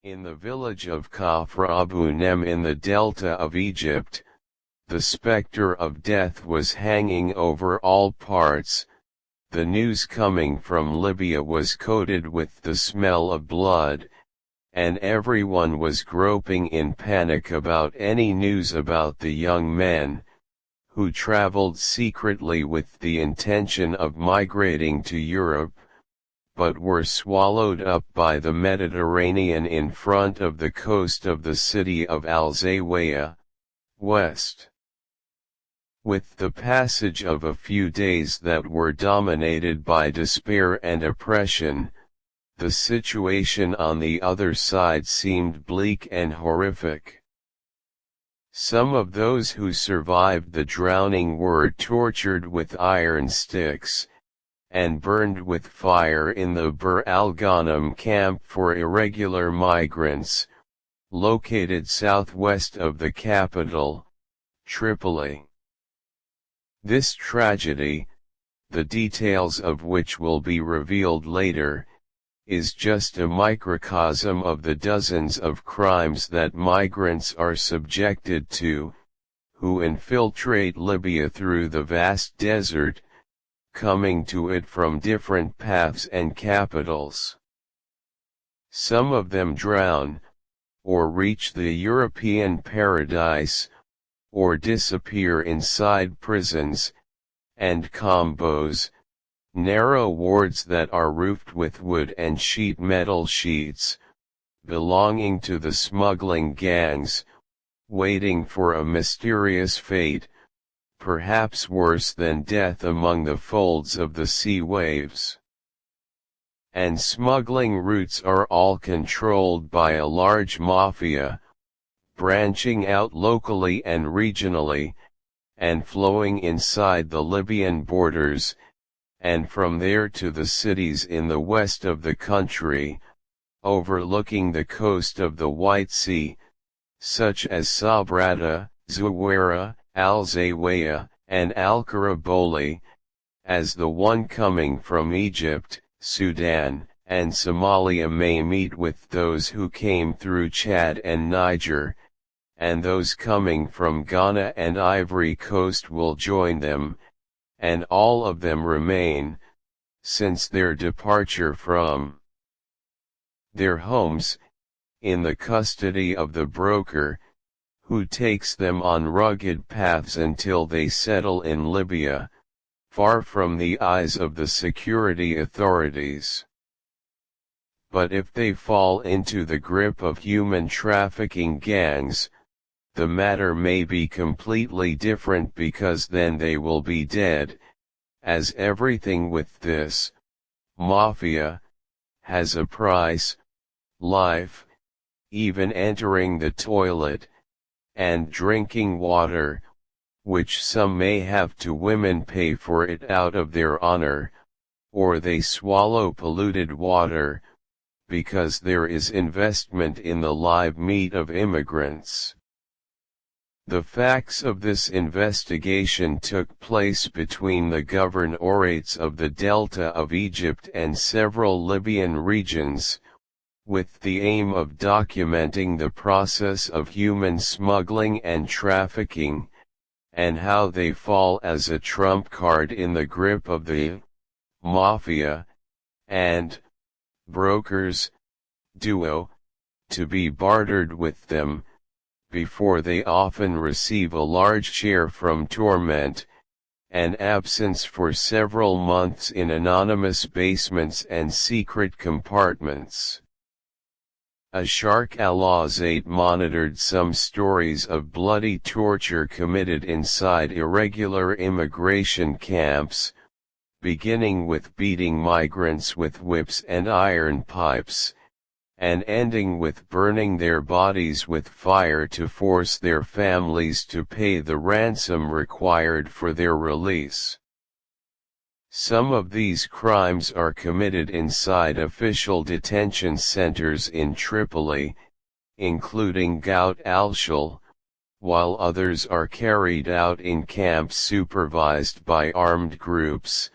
In the village of Kafr Abu Nem in the delta of Egypt, the specter of death was hanging over all parts. The news coming from Libya was coated with the smell of blood, and everyone was groping in panic about any news about the young men, who traveled secretly with the intention of migrating to Europe, but were swallowed up by the Mediterranean in front of the coast of the city of Al-Zawiya, west. With the passage of a few days that were dominated by despair and oppression, the situation on the other side seemed bleak and horrific. Some of those who survived the drowning were tortured with iron sticks, and burned with fire in the Bir al-Ghanem camp for irregular migrants, located southwest of the capital, Tripoli. This tragedy, the details of which will be revealed later, is just a microcosm of the dozens of crimes that migrants are subjected to, who infiltrate Libya through the vast desert, coming to it from different paths and capitals. Some of them drown, or reach the European paradise, or disappear inside prisons, and combos, narrow wards that are roofed with wood and sheet metal sheets, belonging to the smuggling gangs, waiting for a mysterious fate, perhaps worse than death among the folds of the sea waves. And smuggling routes are all controlled by a large mafia, branching out locally and regionally, and flowing inside the Libyan borders, and from there to the cities in the west of the country, overlooking the coast of the White Sea, such as Sabrata, Zuwaira, Al-Zawiya, and Al-Karaboli, as the one coming from Egypt, Sudan, and Somalia may meet with those who came through Chad and Niger, and those coming from Ghana and Ivory Coast will join them, and all of them remain, since their departure from their homes, in the custody of the broker, who takes them on rugged paths until they settle in Libya, far from the eyes of the security authorities. But if they fall into the grip of human trafficking gangs, the matter may be completely different, because then they will be dead, as everything with this mafia has a price: life, even entering the toilet, and drinking water, which some may have to women pay for it out of their honor, or they swallow polluted water, because there is investment in the live meat of immigrants. The facts of this investigation took place between the governorates of the Delta of Egypt and several Libyan regions, with the aim of documenting the process of human smuggling and trafficking, and how they fall as a trump card in the grip of the mafia and brokers duo, to be bartered with them, before they often receive a large share from torment, and absence for several months in anonymous basements and secret compartments. A Shark Al-Azate monitored some stories of bloody torture committed inside irregular immigration camps, beginning with beating migrants with whips and iron pipes, and ending with burning their bodies with fire to force their families to pay the ransom required for their release. Some of these crimes are committed inside official detention centers in Tripoli, including Gout al-Shul, while others are carried out in camps supervised by armed groups,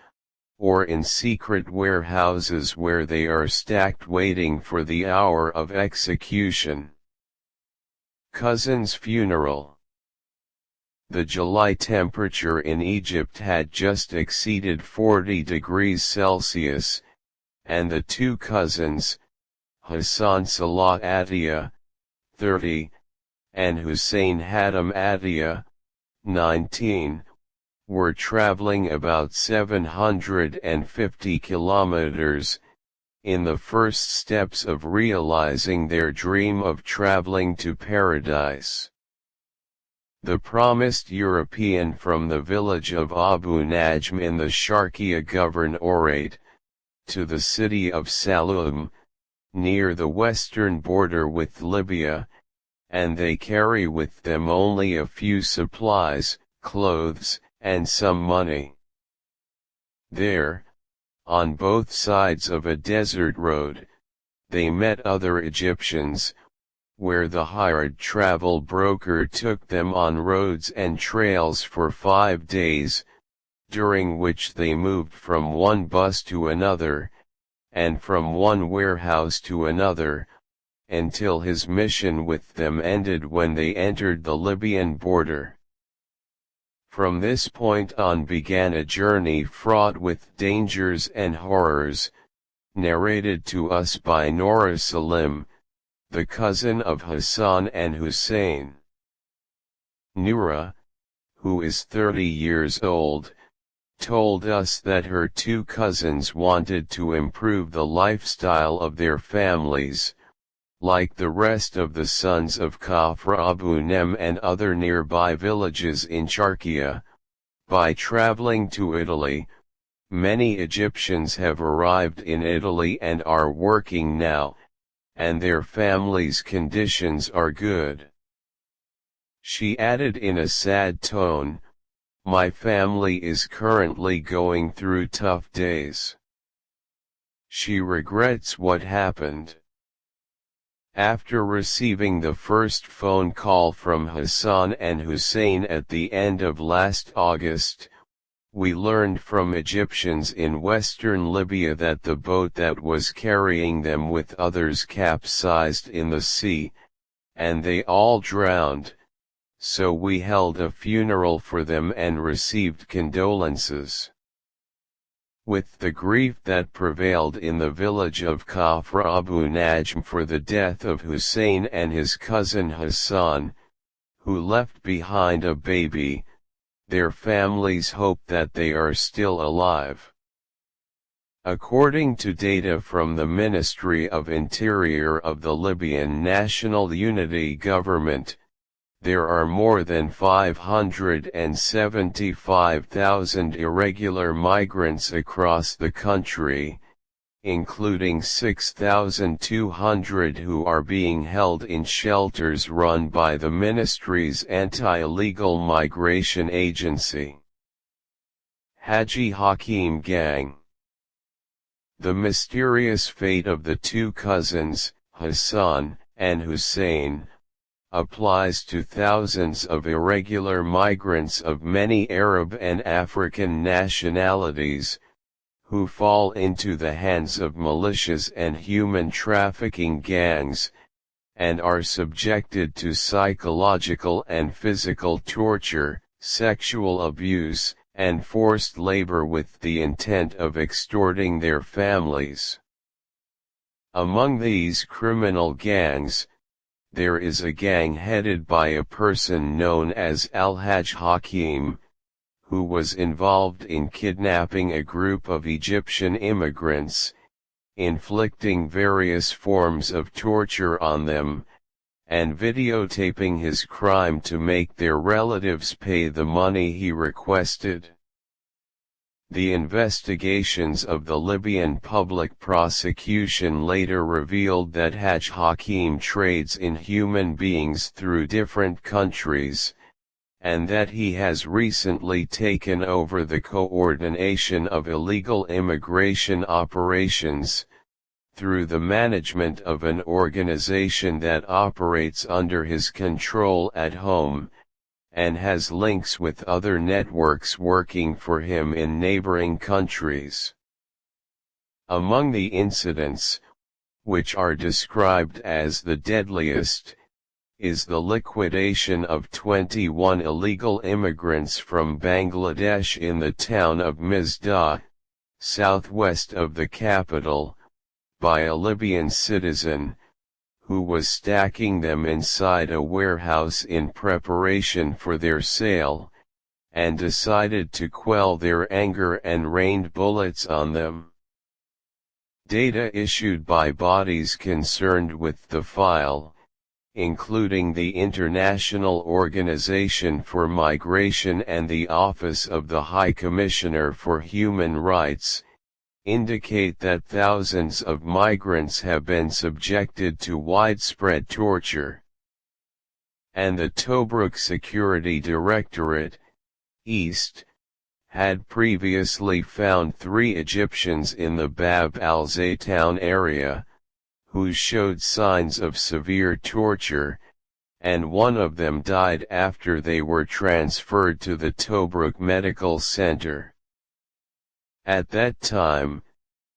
or in secret warehouses where they are stacked waiting for the hour of execution. Cousin's funeral. The July temperature in Egypt had just exceeded 40 degrees Celsius, and the two cousins, Hassan Salah Atiyah, 30, and Hussein Hatem Atiyah, 19, were traveling about 750 kilometers, in the first steps of realizing their dream of traveling to paradise. The promised European from the village of Abu Najm in the Sharqiya Governorate, to the city of Saloum, near the western border with Libya, and they carry with them only a few supplies, clothes, and some money. There, on both sides of a desert road, they met other Egyptians, where the hired travel broker took them on roads and trails for 5 days, during which they moved from one bus to another, and from one warehouse to another, until his mission with them ended when they entered the Libyan border. From this point on began a journey fraught with dangers and horrors, narrated to us by Nora Salim, the cousin of Hassan and Hussein. Noura, who is 30 years old, told us that her two cousins wanted to improve the lifestyle of their families, like the rest of the sons of Kafr Abu Nem and other nearby villages in Sharqiya, by traveling to Italy. Many Egyptians have arrived in Italy and are working now, and their families' conditions are good. She added in a sad tone, "My family is currently going through tough days." She regrets what happened. After receiving the first phone call from Hassan and Hussein at the end of last August, we learned from Egyptians in western Libya that the boat that was carrying them with others capsized in the sea, and they all drowned, so we held a funeral for them and received condolences. With the grief that prevailed in the village of Kafr Abu Najm for the death of Hussein and his cousin Hassan, who left behind a baby, their families hope that they are still alive. According to data from the Ministry of Interior of the Libyan National Unity Government, there are more than 575,000 irregular migrants across the country, including 6,200 who are being held in shelters run by the ministry's anti-illegal migration agency. Haji Hakim Gang. The mysterious fate of the two cousins, Hassan and Hussein, applies to thousands of irregular migrants of many Arab and African nationalities, who fall into the hands of militias and human trafficking gangs, and are subjected to psychological and physical torture, sexual abuse, and forced labor with the intent of extorting their families. Among these criminal gangs, there is a gang headed by a person known as Al-Hajj Hakim, who was involved in kidnapping a group of Egyptian immigrants, inflicting various forms of torture on them, and videotaping his crime to make their relatives pay the money he requested. The investigations of the Libyan public prosecution later revealed that Hajj Hakim trades in human beings through different countries, and that he has recently taken over the coordination of illegal immigration operations, through the management of an organization that operates under his control at home, and has links with other networks working for him in neighboring countries. Among the incidents, which are described as the deadliest, is the liquidation of 21 illegal immigrants from Bangladesh in the town of Misda, southwest of the capital, by a Libyan citizen, who was stacking them inside a warehouse in preparation for their sale, and decided to quell their anger and rained bullets on them. Data issued by bodies concerned with the file, including the International Organization for Migration and the Office of the High Commissioner for Human Rights, indicate that thousands of migrants have been subjected to widespread torture. And the Tobruk Security Directorate, East, had previously found 3 Egyptians in the Bab al-Zaytoun area, who showed signs of severe torture, and one of them died after they were transferred to the Tobruk Medical Center. At that time,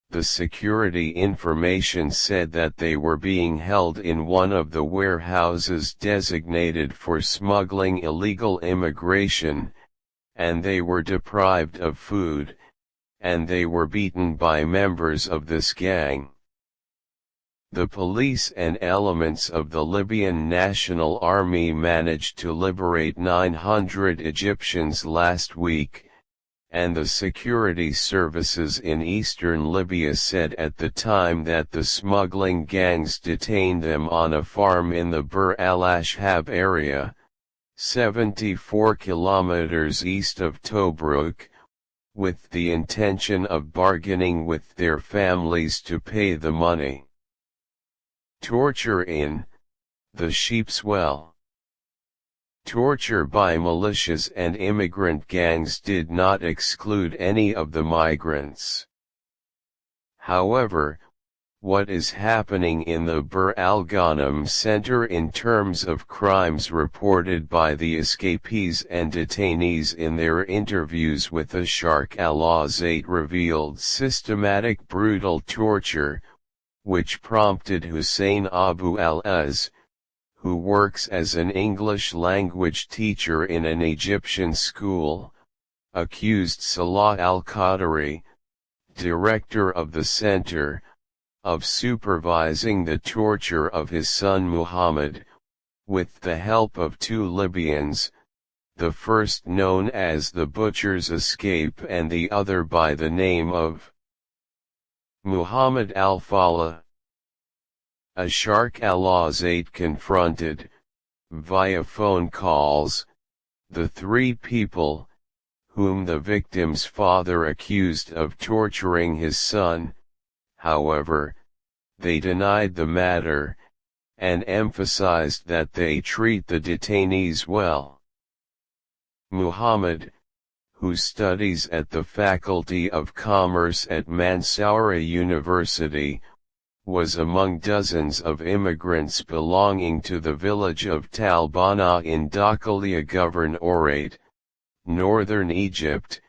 the security information said that they were being held in one of the warehouses designated for smuggling illegal immigration, and they were deprived of food, and they were beaten by members of this gang. The police and elements of the Libyan National Army managed to liberate 900 Egyptians last week, and the security services in eastern Libya said at the time that the smuggling gangs detained them on a farm in the Bir al-Ashhab area, 74 kilometers east of Tobruk, with the intention of bargaining with their families to pay the money. Torture in the Sheep's Well. Torture by militias and immigrant gangs did not exclude any of the migrants. However, what is happening in the Bir al-Ghanem center in terms of crimes reported by the escapees and detainees in their interviews with the Sharq al-Azayt revealed systematic brutal torture, which prompted Hussein Abu al-Az, who works as an English language teacher in an Egyptian school, accused Salah al-Qadri, director of the center, of supervising the torture of his son Muhammad, with the help of 2 Libyans, the first known as the Butcher's Escape and the other by the name of Muhammad al-Fallah. A Sharq al-Azayt confronted, via phone calls, the 3 people, whom the victim's father accused of torturing his son. However, they denied the matter, and emphasized that they treat the detainees well. Muhammad, who studies at the Faculty of Commerce at Mansoura University, was among dozens of immigrants belonging to the village of Talbana in Dakhliya Governorate, northern Egypt,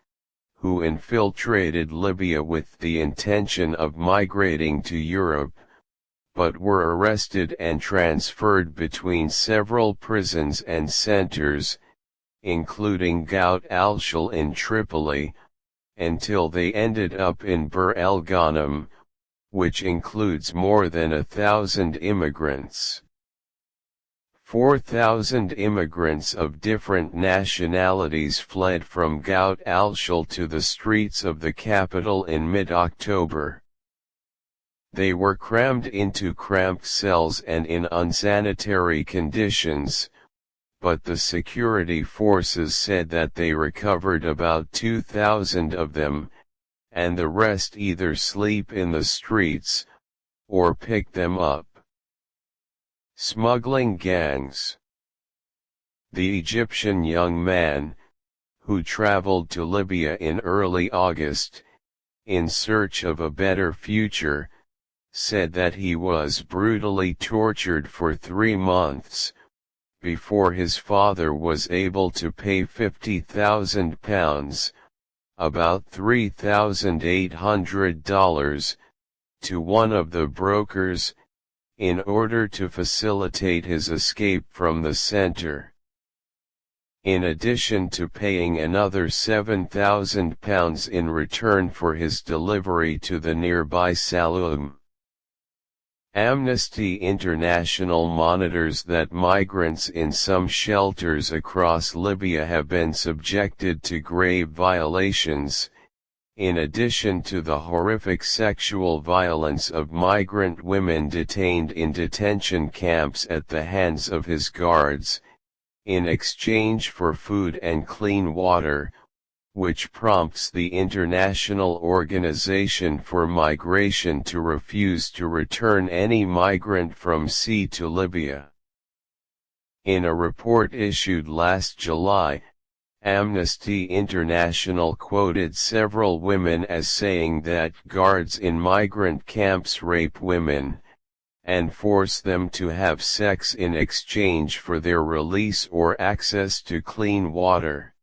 who infiltrated Libya with the intention of migrating to Europe, but were arrested and transferred between several prisons and centers, including Gout al-Shul in Tripoli, until they ended up in Bir el-Ghanem, which includes more than 1,000 immigrants. 4,000 immigrants of different nationalities fled from Gout al-Shul to the streets of the capital in mid-October. They were crammed into cramped cells and in unsanitary conditions, but the security forces said that they recovered about 2,000 of them, and the rest either sleep in the streets, or pick them up. Smuggling gangs. The Egyptian young man, who traveled to Libya in early August, in search of a better future, said that he was brutally tortured for 3 months, before his father was able to pay £50,000, about $3,800, to one of the brokers, in order to facilitate his escape from the center. In addition to paying another £7,000 in return for his delivery to the nearby saloon. Amnesty International monitors that migrants in some shelters across Libya have been subjected to grave violations, in addition to the horrific sexual violence of migrant women detained in detention camps at the hands of his guards, in exchange for food and clean water, which prompts the International Organization for Migration to refuse to return any migrant from sea to Libya. In a report issued last July, Amnesty International quoted several women as saying that guards in migrant camps rape women, and force them to have sex in exchange for their release or access to clean water.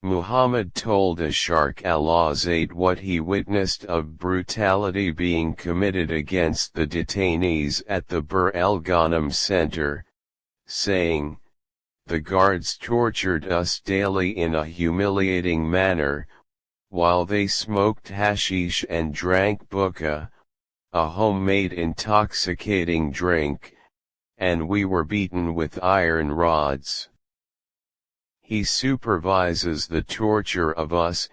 Muhammad told Asharq al-Azad what he witnessed of brutality being committed against the detainees at the Bir el-Ghanem center, saying, "The guards tortured us daily in a humiliating manner, while they smoked hashish and drank buka, a homemade intoxicating drink, and we were beaten with iron rods." He supervises the torture of us,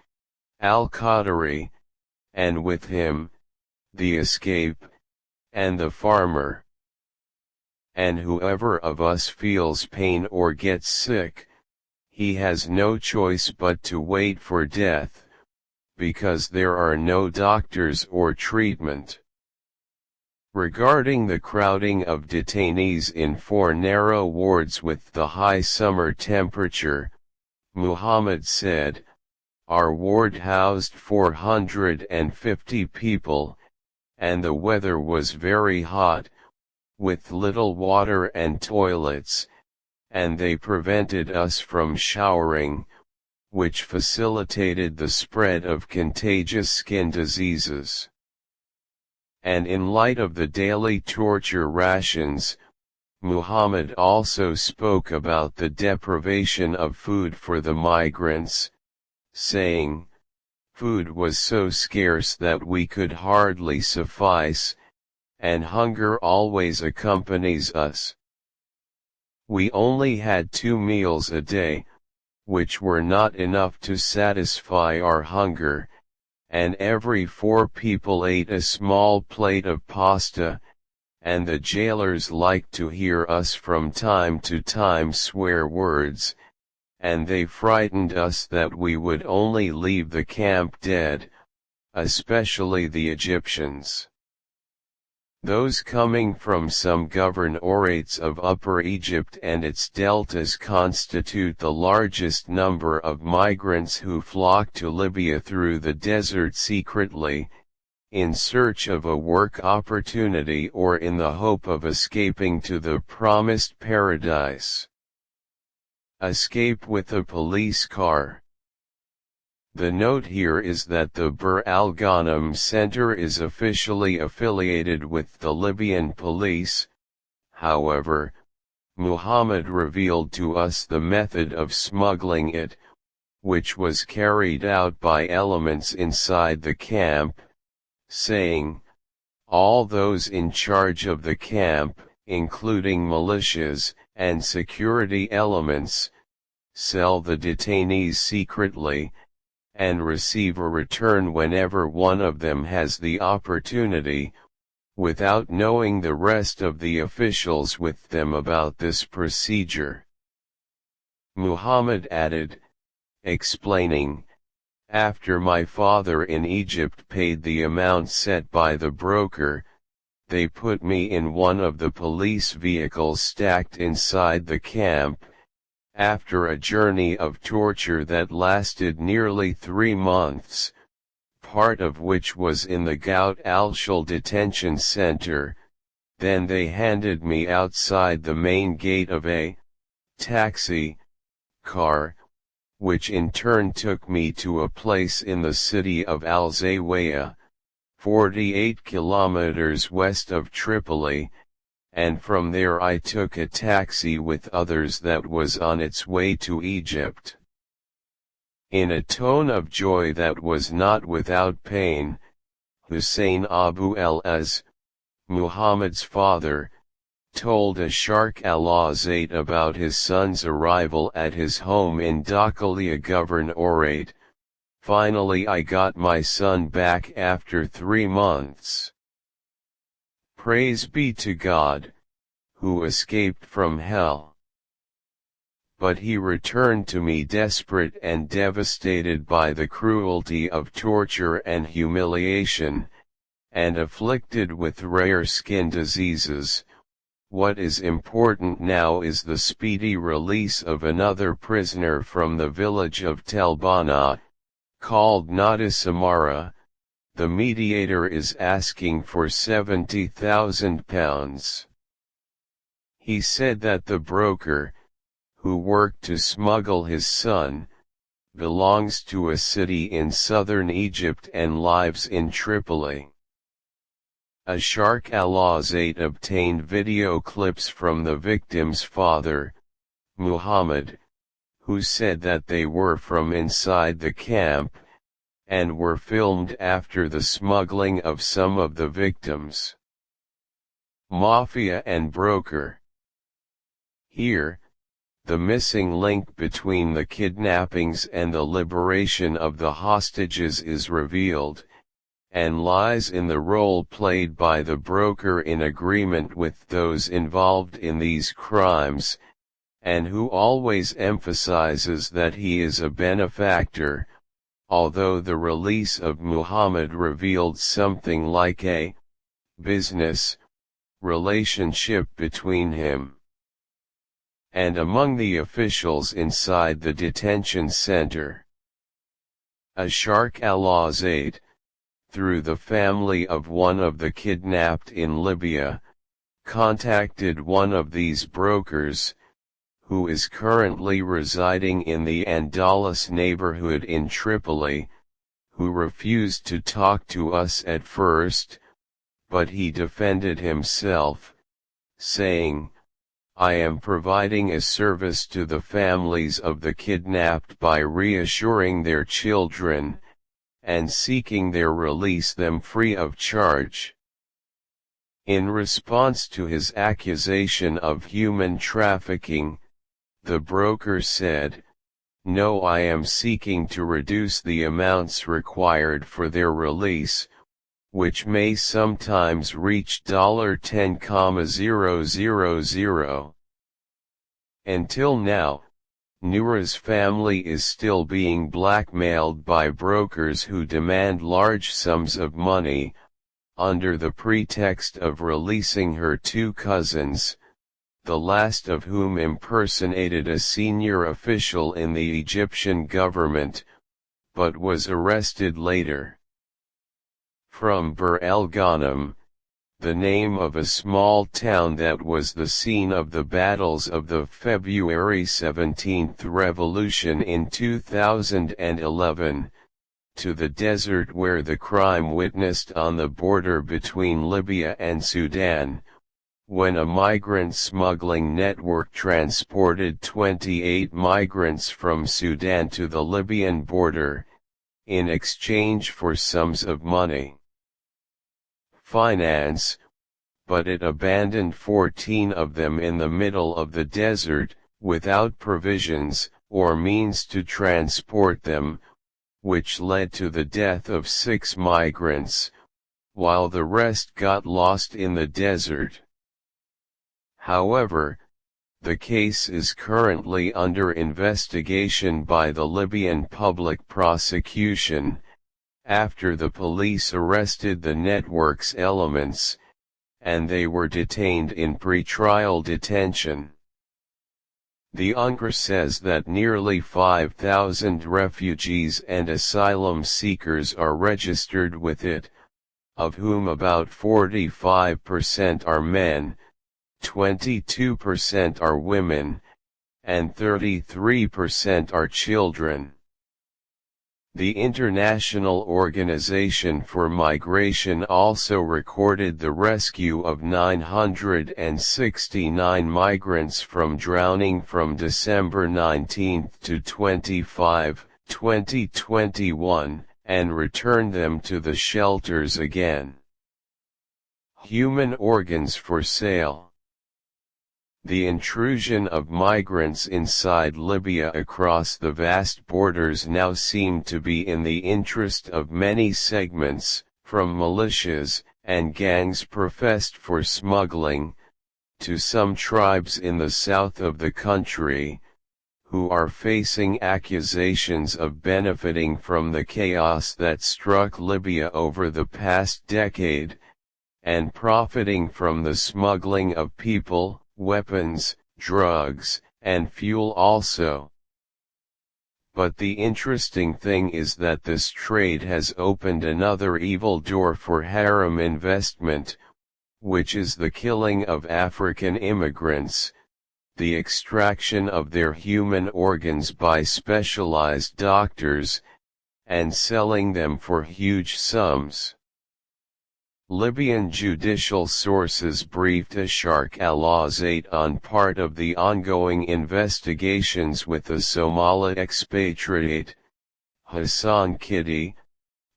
al-Qadari, and with him, the escape, and the farmer. And whoever of us feels pain or gets sick, he has no choice but to wait for death, because there are no doctors or treatment. Regarding the crowding of detainees in 4 narrow wards with the high summer temperature, Muhammad said, "Our ward housed 450 people, and the weather was very hot, with little water and toilets, and they prevented us from showering, which facilitated the spread of contagious skin diseases." And in light of the daily torture rations, Muhammad also spoke about the deprivation of food for the migrants, saying, "Food was so scarce that we could hardly suffice, and hunger always accompanies us. We only had 2 meals a day, which were not enough to satisfy our hunger, and every 4 people ate a small plate of pasta, and the jailers liked to hear us from time to time swear words, and they frightened us that we would only leave the camp dead, especially the Egyptians. Those coming from some governorates of Upper Egypt and its deltas constitute the largest number of migrants who flock to Libya through the desert secretly, in search of a work opportunity or in the hope of escaping to the promised paradise. Escape with a police car. The note here is that the Bir al-Ghanem Center is officially affiliated with the Libyan police. However, Muhammad revealed to us the method of smuggling it, which was carried out by elements inside the camp, saying, "All those in charge of the camp, including militias and security elements, sell the detainees secretly, and receive a return whenever one of them has the opportunity, without knowing the rest of the officials with them about this procedure." Muhammad added, explaining, "After my father in Egypt paid the amount set by the broker, they put me in one of the police vehicles stacked inside the camp, after a journey of torture that lasted nearly 3 months, part of which was in the Gout al-Shul detention center. Then they handed me outside the main gate of a taxi car, which in turn took me to a place in the city of Al-Zawaya, 48 kilometers west of Tripoli, and from there I took a taxi with others that was on its way to Egypt. In a tone of joy that was not without pain, Hussein Abu el-Az, Muhammad's father, told Ashaq al-Azate about his son's arrival at his home in Dakalia Governorate. Finally I got my son back after 3 months. Praise be to God, who escaped from hell. But he returned to me desperate and devastated by the cruelty of torture and humiliation, and afflicted with rare skin diseases. What is important now is the speedy release of another prisoner from the village of Telbana, called Nada Samara. The mediator is asking for £70,000. He said that the broker, who worked to smuggle his son, belongs to a city in southern Egypt and lives in Tripoli. Ashaq al-Azate obtained video clips from the victim's father, Muhammad, who said that they were from inside the camp, and were filmed after the smuggling of some of the victims. Mafia and broker. Here, the missing link between the kidnappings and the liberation of the hostages is revealed, and lies in the role played by the broker in agreement with those involved in these crimes, and who always emphasizes that he is a benefactor, although the release of Muhammad revealed something like a business relationship between him and among the officials inside the detention center. Ashaq al-Azate, through the family of one of the kidnapped in Libya, contacted one of these brokers, who is currently residing in the Andalus neighborhood in Tripoli, who refused to talk to us at first, but he defended himself, saying, "I am providing a service to the families of the kidnapped by reassuring their children, and seeking their release them free of charge." In response to his accusation of human trafficking, the broker said, "No, I am seeking to reduce the amounts required for their release, which may sometimes reach $10,000. Until now, Noura's family is still being blackmailed by brokers who demand large sums of money, under the pretext of releasing her 2 cousins, the last of whom impersonated a senior official in the Egyptian government, but was arrested later. From Bir el Ghanem, the name of a small town that was the scene of the battles of the February 17 revolution in 2011, to the desert where the crime witnessed on the border between Libya and Sudan, when a migrant smuggling network transported 28 migrants from Sudan to the Libyan border, in exchange for sums of money. Finance, but it abandoned 14 of them in the middle of the desert, without provisions, or means to transport them, which led to the death of 6 migrants, while the rest got lost in the desert. However, the case is currently under investigation by the Libyan public prosecution, after the police arrested the network's elements, and they were detained in pre-trial detention. The UNRWA says that nearly 5,000 refugees and asylum seekers are registered with it, of whom about 45% are men, 22% are women, and 33% are children. The International Organization for Migration also recorded the rescue of 969 migrants from drowning from December 19 to 25, 2021, and returned them to the shelters again. Human organs for sale. The intrusion of migrants inside Libya across the vast borders now seem to be in the interest of many segments, from militias and gangs professed for smuggling, to some tribes in the south of the country, who are facing accusations of benefiting from the chaos that struck Libya over the past decade, and profiting from the smuggling of people, weapons, drugs, and fuel also. But the interesting thing is that this trade has opened another evil door for harem investment, which is the killing of African immigrants, the extraction of their human organs by specialized doctors, and selling them for huge sums. Libyan judicial sources briefed Asharq al-Azate on part of the ongoing investigations with a Somali expatriate, Hassan Kitty,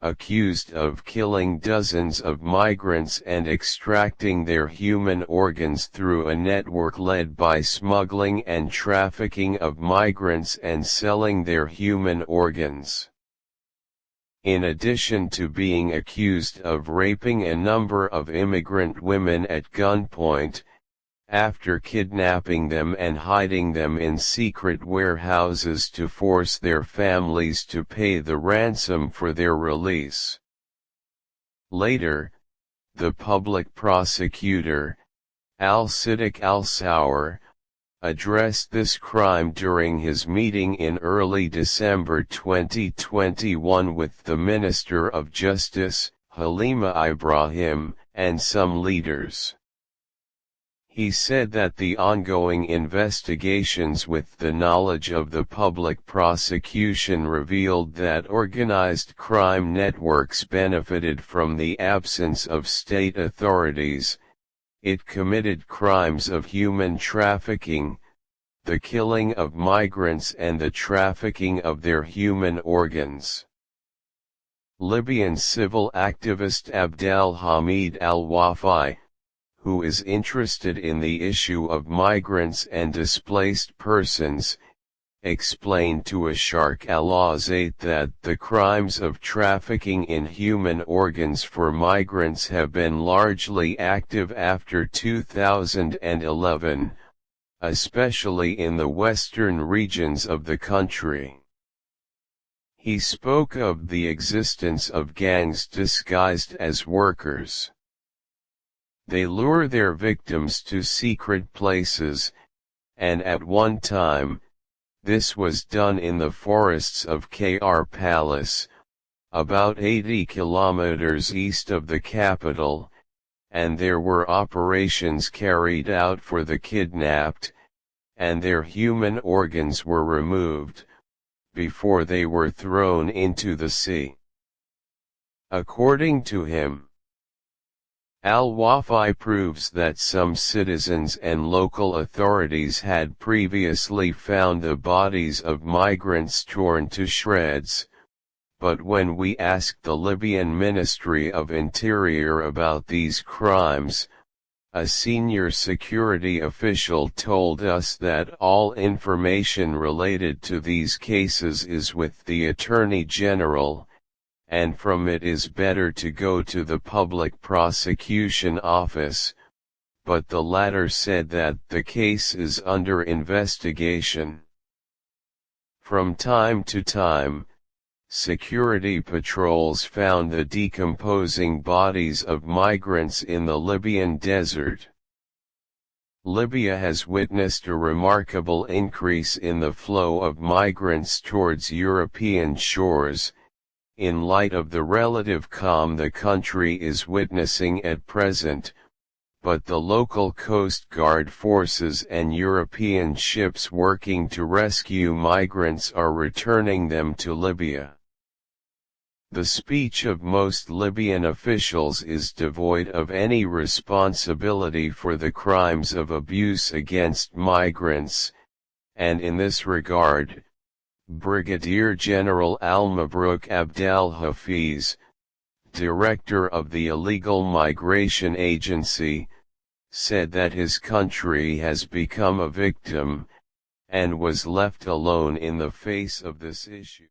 accused of killing dozens of migrants and extracting their human organs through a network led by smuggling and trafficking of migrants and selling their human organs. In addition to being accused of raping a number of immigrant women at gunpoint, after kidnapping them and hiding them in secret warehouses to force their families to pay the ransom for their release. Later, the public prosecutor, Al-Siddiq al-Sawar, addressed this crime during his meeting in early December 2021 with the Minister of Justice, Halima Ibrahim, and some leaders. He said that the ongoing investigations with the knowledge of the public prosecution revealed that organized crime networks benefited from the absence of state authorities. It committed crimes of human trafficking, the killing of migrants and the trafficking of their human organs. Libyan civil activist Abdel Hamid al-Wafi, who is interested in the issue of migrants and displaced persons, explained to Asharq al-Azate that the crimes of trafficking in human organs for migrants have been largely active after 2011, especially in the western regions of the country. He spoke of the existence of gangs disguised as workers. They lure their victims to secret places, and at one time, this was done in the forests of Kr Palace, about 80 kilometers east of the capital, and there were operations carried out for the kidnapped, and their human organs were removed, before they were thrown into the sea. According to him, Al-Wafi proves that some citizens and local authorities had previously found the bodies of migrants torn to shreds, but when we asked the Libyan Ministry of Interior about these crimes, a senior security official told us that all information related to these cases is with the Attorney General, and from it is better to go to the Public Prosecution Office, but the latter said that the case is under investigation. From time to time, security patrols found the decomposing bodies of migrants in the Libyan desert. Libya has witnessed a remarkable increase in the flow of migrants towards European shores, in light of the relative calm the country is witnessing at present, but the local Coast Guard forces and European ships working to rescue migrants are returning them to Libya. The speech of most Libyan officials is devoid of any responsibility for the crimes of abuse against migrants, and in this regard, Brigadier General Al-Mabruk Abdel Hafiz, director of the Illegal Migration Agency, said that his country has become a victim, and was left alone in the face of this issue.